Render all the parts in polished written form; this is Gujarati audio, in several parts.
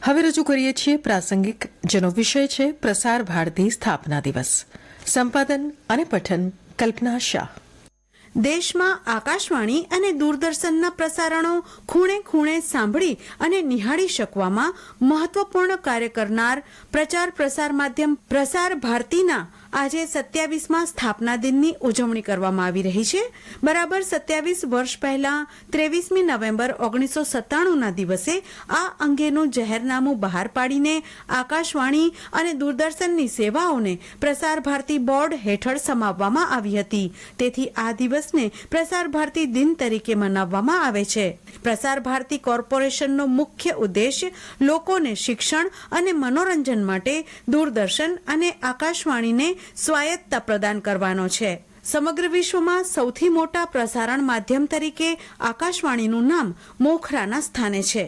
હવે રજૂ કરીએ છીએ પ્રાસંગિક, જેનો વિષય છે પ્રસાર ભારતી સ્થાપના દિવસ. સંપાદન અને પઠન કલ્પના શાહ. દેશમાં આકાશવાણી અને દૂરદર્શનના પ્રસારણો ખૂણે ખૂણે સાંભળી અને નિહાળી શકવામાં મહત્વપૂર્ણ કાર્ય કરનાર પ્રચાર પ્રસાર માધ્યમ પ્રસાર ભારતીના આજે 27મા સ્થાપના દિનની ઉજવણી કરવામાં આવી રહી છે. બરાબર 27 વર્ષ પહેલા 23મી નવેમ્બર 1997ના દિવસે આ અંગેનું જાહેરનામું બહાર પાડીને આકાશવાણી અને દૂરદર્શનની સેવાઓને પ્રસાર ભારતી બોર્ડ હેઠળ સમાવવામાં આવી હતી. તેથી આ દિવસને પ્રસાર ભારતી દિન તરીકે મનાવવામાં આવે છે. પ્રસાર ભારતી કોર્પોરેશનનો મુખ્ય ઉદ્દેશ્ય લોકોને શિક્ષણ અને મનોરંજન માટે દૂરદર્શન અને આકાશવાણીને સ્વાયત્તતા પ્રદાન કરવાનો છે. સમગ્ર વિશ્વમાં સૌથી મોટા પ્રસારણ માધ્યમ તરીકે આકાશવાણીનું નામ મોખરાના સ્થાને છે.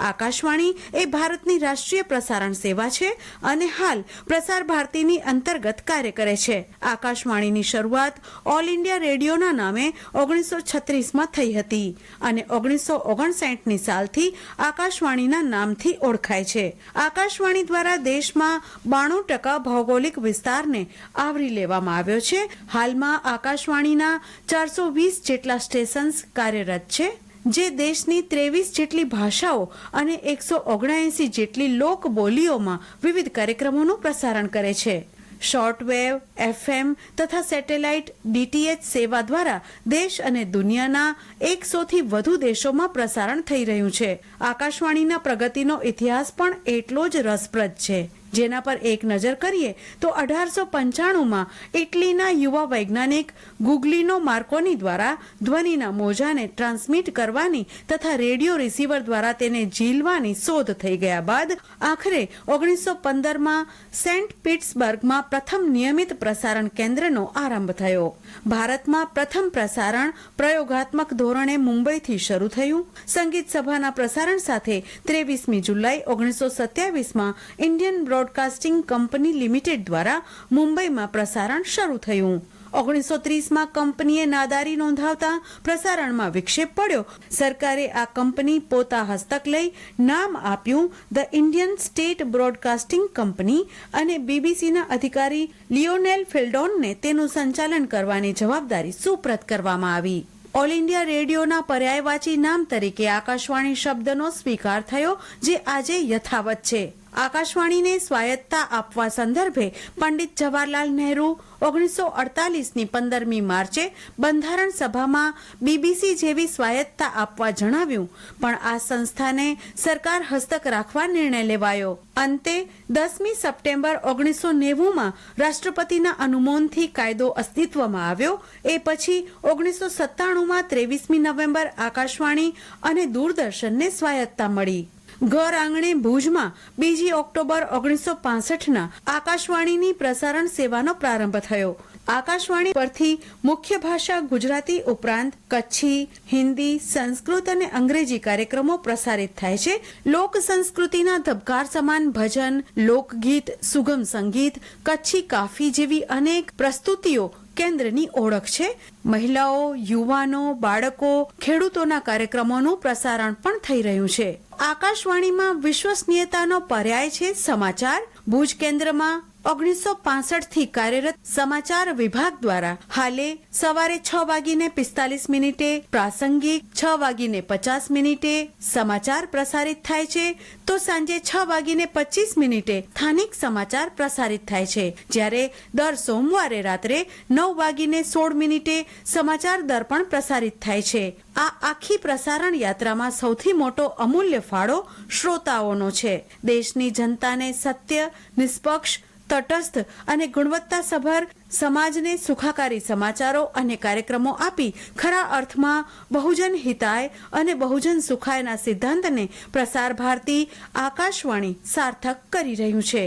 આકાશવાણી એ ભારતની રાષ્ટ્રીય પ્રસારણ સેવા છે અને હાલ પ્રસાર ભારતીની અંતર્ગત કાર્ય કરે છે. આકાશવાણીની શરૂઆત ઓલ ઇન્ડિયા રેડિયોના નામે 1936માં થઈ હતી અને 1959ની સાલથી આકાશવાણીના નામથી ઓળખાય છે. આકાશવાણી દ્વારા દેશમાં 92% ભૌગોલિક વિસ્તારને આવરી લેવામાં આવ્યો છે. હાલમાં આકાશવાણીના 420 જેટલા સ્ટેશન્સ કાર્યરત છે, જે દેશની 23 જેટલી ભાષાઓ અને 179 જેટલી લોક બોલીઓમાં વિવિધ કાર્યક્રમોનું પ્રસારણ કરે છે. શોર્ટવેવ, FM તથા સેટેલાઇટ DTH સેવા દ્વારા દેશ અને દુનિયાના 100થી વધુ દેશોમાં પ્રસારણ થઈ રહ્યું છે. આકાશવાણીના પ્રગતિનો ઇતિહાસ પણ એટલો જ રસપ્રદ છે. જેના પર એક નજર કરીએ તો 1895માં ઇટલીના યુવા વૈજ્ઞાનિક ગુગ્લિનો માર્કોની દ્વારા ધ્વનિના મોજાને ટ્રાન્સમિટ કરવાની તથા રેડિયો રિસીવર દ્વારા તેને ઝીલવાની શોધ થઈ ગયા બાદ આખરે 1915માં સેન્ટ પીટર્સબર્ગમાં પ્રથમ નિયમિત પ્રસારણ કેન્દ્રનો આરંભ થયો. ભારતમાં પ્રથમ પ્રસારણ પ્રયોગાત્મક ધોરણે મુંબઈથી શરૂ થયું. સંગીત સભાના પ્રસારણ સાથે 23મી જુલાઈ 1927માં ઇન્ડિયન બ્રોડકાસ્ટિંગ કંપની લિમિટેડ દ્વારા મુંબઈમાં પ્રસારણ શરૂ થયું. 1930માં કંપનીએ નાદારી નોંધાવતા પ્રસારણમાં વિક્ષેપ પડ્યો. સરકારે આ કંપની પોતા હસ્તક લઈ નામ આપ્યું the Indian state broadcasting company અને બીબીસીના અધિકારી લિયોનેલ ફિલ્ડોનને તેનું સંચાલન કરવાની જવાબદારી સુપ્રત કરવામાં આવી. ઓલ ઇન્ડિયા રેડિયોના પર્યાયવાચી નામ તરીકે આકાશવાણી શબ્દનો સ્વીકાર થયો, જે આજે યથાવત છે. આકાશવાણીને સ્વાયત્તતા આપવા સંદર્ભે પંડિત જવાહરલાલ નહેરુ 1948ની 15મી માર્ચે બંધારણ સભામાં બીબીસી જેવી સ્વાયત્તતા આપવા જણાવ્યું, પણ આ સંસ્થાને સરકાર હસ્તક રાખવા નિર્ણય લેવાયો. અંતે 10મી સપ્ટેમ્બર 1990માં રાષ્ટ્રપતિના અનુમોદનથી કાયદો અસ્તિત્વમાં આવ્યો. એ પછી 1997માં 23મી નવેમ્બર આકાશવાણી અને દૂરદર્શનને સ્વાયત્તતા મળી. ઘર આંગણે ભુજમાં 2 ઓક્ટોબર 1965ના આકાશવાણીની પ્રસારણ સેવાનો પ્રારંભ થયો. આકાશવાણી પરથી મુખ્ય ભાષા ગુજરાતી ઉપરાંત કચ્છી, હિન્દી, સંસ્કૃત અને અંગ્રેજી કાર્યક્રમો પ્રસારિત થાય છે. લોક સંસ્કૃતિના ધબકાર સમાન ભજન, લોકગીત, સુગમ સંગીત, કચ્છી કાફી જેવી અનેક પ્રસ્તુતિઓ કેન્દ્રની ઓળખ છે. મહિલાઓ, યુવાનો, બાળકો, ખેડૂતોના કાર્યક્રમોનું પ્રસારણ પણ થઈ રહ્યું છે. આકાશવાણીમાં વિશ્વસનીયતાનો પર્યાય છે સમાચાર. ભુજ કેન્દ્રમાં 1965થી કાર્યરત સમાચાર વિભાગ દ્વારા હાલે સવારે 6:45 પ્રાસંગિક, 6:50 સમાચાર પ્રસારિત થાય છે, તો સાંજે 6:25 સ્થાનિક સમાચાર પ્રસારિત થાય છે, જ્યારે દર સોમવારે રાત્રે 9:16 સમાચાર દર્પણ પ્રસારિત થાય છે. આ આખી પ્રસારણ યાત્રામાં સૌથી મોટો અમૂલ્ય ફાળો શ્રોતાઓનો છે. દેશની જનતાને સત્ય, નિષ્પક્ષ, તટસ્થ અને ગુણવત્તાસભર સમાજને સુખાકારી સમાચારો અને કાર્યક્રમો આપી ખરા અર્થમાં બહુજન હિતાય અને બહુજન સુખાયના સિદ્ધાંતને પ્રસાર ભારતી આકાશવાણી સાર્થક કરી રહ્યું છે.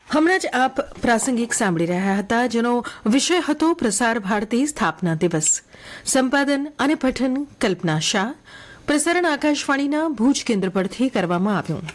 હમણાં જ આપ પ્રાસંગિક સાંભળી રહ્યા હતા, જેનો વિષય હતો પ્રસાર ભારતી સ્થાપના દિવસ. સંપાદન અને પઠન કલ્પના શાહ. પ્રસારણ આકાશવાણીના ભુજ કેન્દ્ર પરથી કરવામાં આવ્યું.